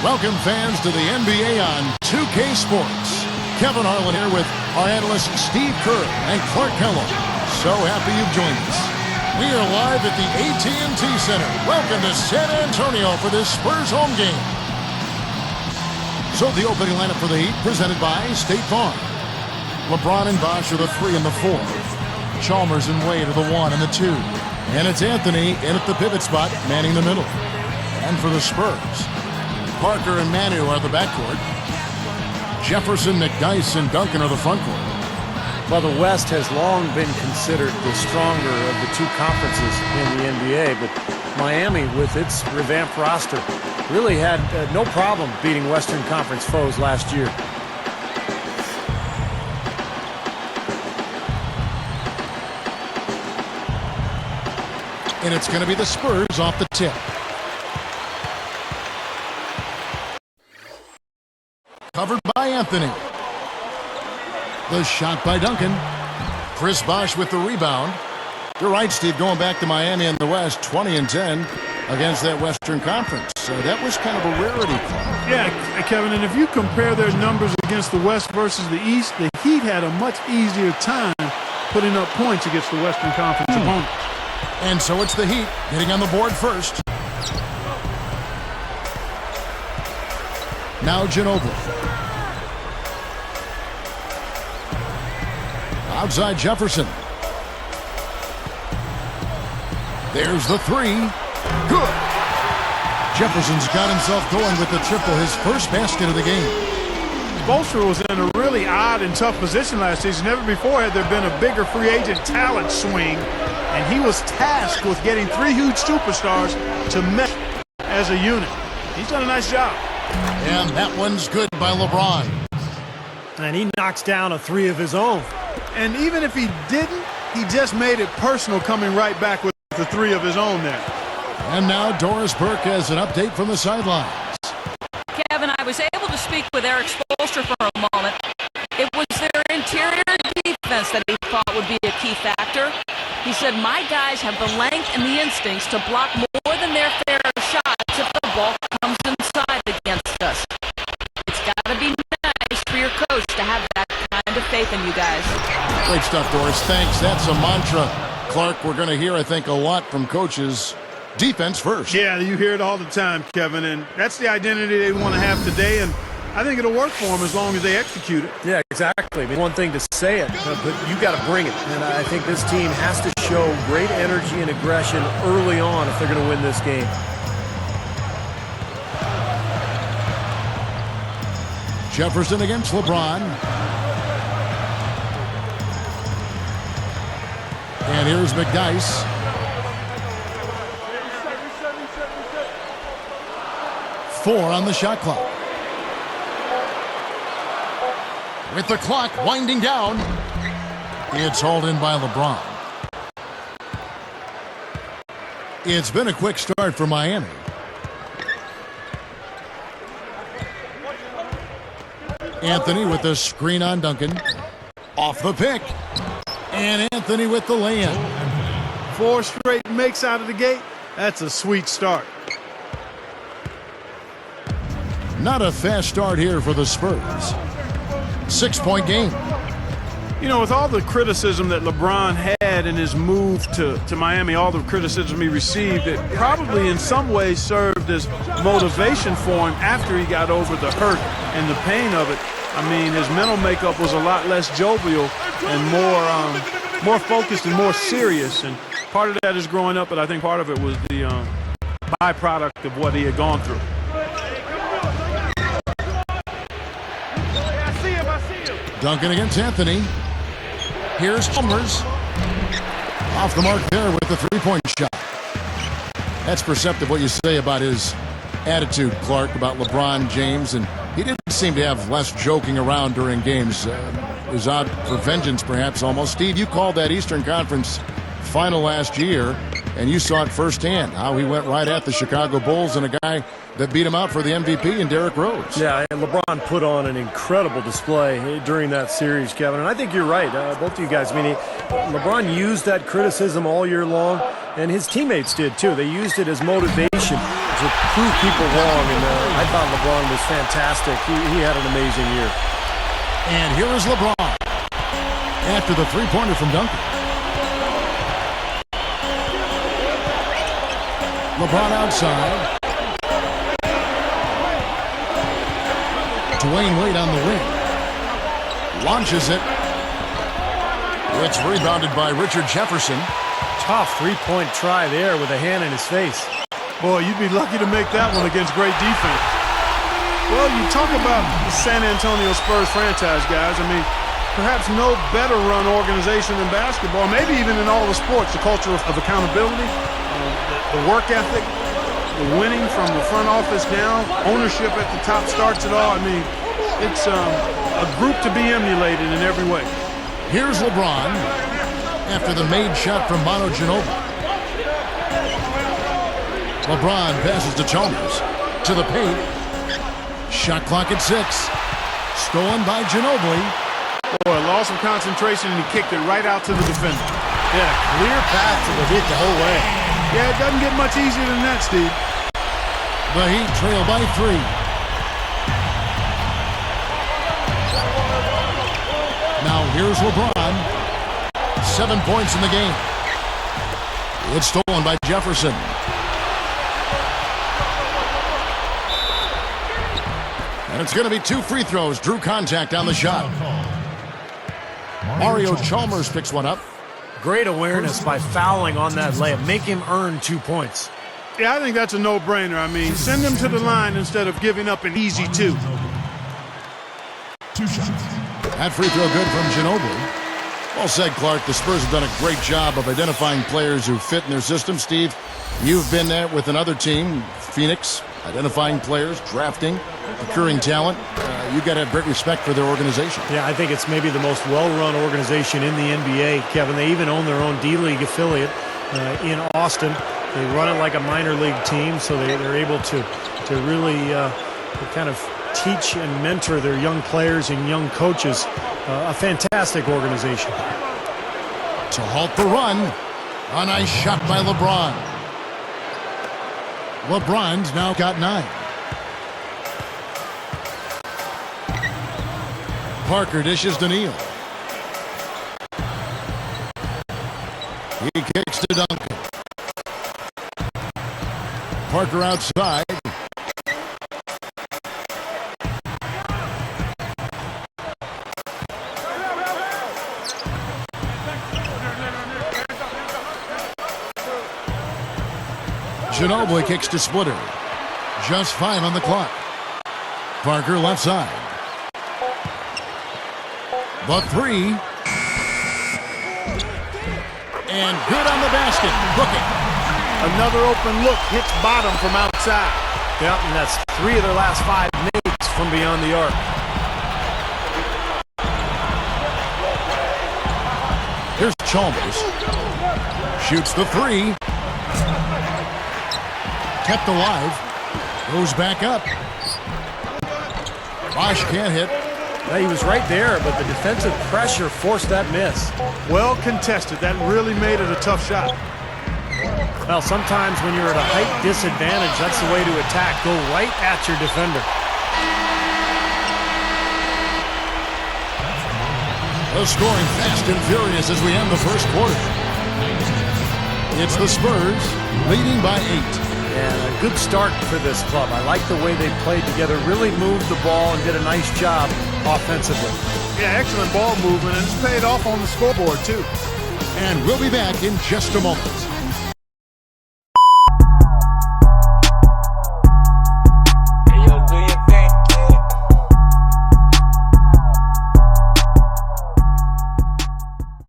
Welcome fans to the NBA on 2K Sports. Kevin Harlan here with our analysts Steve Kerr and Clark Kellogg. So happy you've joined us. We are live at the AT&T Center. Welcome to San Antonio for this Spurs home game. So the opening lineup for the Heat presented by State Farm. LeBron and Bosh are the 3 and the 4. Chalmers and Wade are the 1 and the 2. And it's Anthony in at the pivot spot, manning the middle. And for the Spurs, Parker and Manu are the backcourt. Jefferson, McDyess, and Duncan are the front court. Well, the West has long been considered the stronger of the two conferences in the NBA, but Miami, with its revamped roster, really had no problem beating Western Conference foes last year. And it's going to be the Spurs off the tip. Covered by Anthony. The shot by Duncan. Chris Bosh with the rebound. You're right, Steve, going back to Miami in the West, 20-10 against that Western Conference. So that was kind of a rarity. Yeah, Kevin, and if you compare their numbers against the West versus the East, the Heat had a much easier time putting up points against the Western Conference opponents. And so it's the Heat getting on the board first. Now Ginobili. Outside Jefferson. There's the 3. Good. Jefferson's got himself going with the triple, his first basket of the game. Spoelstra was in a really odd and tough position last season. Never before had there been a bigger free agent talent swing, and he was tasked with getting 3 huge superstars to mesh as a unit. He's done a nice job. And that one's good by LeBron. And he knocks down a 3 of his own. And even if he didn't, he just made it personal coming right back with the 3 of his own there. And now Doris Burke has an update from the sidelines. Kevin, I was able to speak with Eric Spoelstra for a moment. It was their interior defense that he thought would be a key factor. He said, my guys have the length and the instincts to block more than their fair shots if the ball comes inside against us. It's got to be nice for your coach to have that kind of faith in you guys. Great stuff, Doris. Thanks. That's a mantra, Clark, we're going to hear, I think, a lot from coaches. Defense first. Yeah, you hear it all the time, Kevin, and that's the identity they want to have today, and I think it'll work for them as long as they execute it. Yeah, exactly. I mean, one thing to say it, but you got to bring it. And I think this team has to show great energy and aggression early on if they're going to win this game. Jefferson against LeBron. And here's McDyess. Four on the shot clock. With the clock winding down, it's hauled in by LeBron. It's been a quick start for Miami. Anthony with the screen on Duncan. Off the pick. And Anthony with the lay-in. 4 straight makes out of the gate. That's a sweet start. Not a fast start here for the Spurs. 6-point game. You know, with all the criticism that LeBron had in his move to Miami, all the criticism he received, it probably in some ways served as motivation for him after he got over the hurt and the pain of it. I mean, his mental makeup was a lot less jovial and more focused and more serious. And part of that is growing up, but I think part of it was the byproduct of what he had gone through. Duncan against Anthony. Here's Chalmers. Off the mark there with the 3-point shot. That's perceptive what you say about his attitude, Clark, about LeBron James. And he didn't seem to have less joking around during games. It was out for vengeance, perhaps, almost. Steve, you called that Eastern Conference final last year, and you saw it firsthand, how he went right at the Chicago Bulls and a guy that beat him out for the MVP in Derrick Rose. Yeah, and LeBron put on an incredible display during that series, Kevin. And I think you're right, both of you guys. I mean, LeBron used that criticism all year long, and his teammates did too. They used it as motivation to prove people wrong, and I thought LeBron was fantastic. He had an amazing year. And here is LeBron after the three-pointer from Duncan. LeBron outside. Dwayne Wade on the wing. Launches it. It's rebounded by Richard Jefferson. Tough three-point try there with a hand in his face. Boy, you'd be lucky to make that one against great defense. Well, you talk about the San Antonio Spurs franchise, guys. I mean, perhaps no better run organization than basketball, maybe even in all the sports. The culture of accountability, the work ethic, the winning from the front office down, ownership at the top starts it all. I mean, it's a group to be emulated in every way. Here's LeBron after the made shot from Manu Ginobili. LeBron passes to Chalmers. To the paint. Shot clock at 6. Stolen by Ginobili. Boy, loss of concentration, and he kicked it right out to the defender. Yeah, clear path to the hit the whole way. Yeah, it doesn't get much easier than that, Steve. The Heat trail by 3. Now here's LeBron. 7 points in the game. It's stolen by Jefferson. And it's going to be 2 free throws. Drew contact on the shot. Mario Chalmers picks one up. Great awareness by fouling on that layup. Make him earn 2 points. Yeah, I think that's a no-brainer. I mean, send him to the line instead of giving up an easy 2. That free throw good from Ginobili. Well said, Clark. The Spurs have done a great job of identifying players who fit in their system. Steve, you've been there with another team, Phoenix, identifying players, drafting, procuring talent. You got to have great respect for their organization. Yeah, I think it's maybe the most well-run organization in the NBA, Kevin. They even own their own D-League affiliate in Austin. They run it like a minor league team, so they're able to really kind of teach and mentor their young players and young coaches. A fantastic organization. To halt the run, a nice shot by LeBron. LeBron's now got 9. Parker dishes to Neal. He kicks to Duncan. Parker outside. Ginobili kicks to Splitter. Just 5 on the clock. Parker left side. The 3. And good on the basket. Booking. Another open look, hits bottom from outside. Yep, and that's 3 of their last 5 makes from beyond the arc. Here's Chalmers. Shoots the 3. Kept alive. Goes back up. Bosch can't hit. He was right there, but the defensive pressure forced that miss. Well contested. That really made it a tough shot. Well, sometimes when you're at a height disadvantage, that's the way to attack. Go right at your defender. The scoring fast and furious as we end the first quarter. It's the Spurs leading by 8. And a good start for this club. I like the way they played together, really moved the ball and did a nice job offensively. Yeah, excellent ball movement, and it's paid off on the scoreboard, too. And we'll be back in just a moment.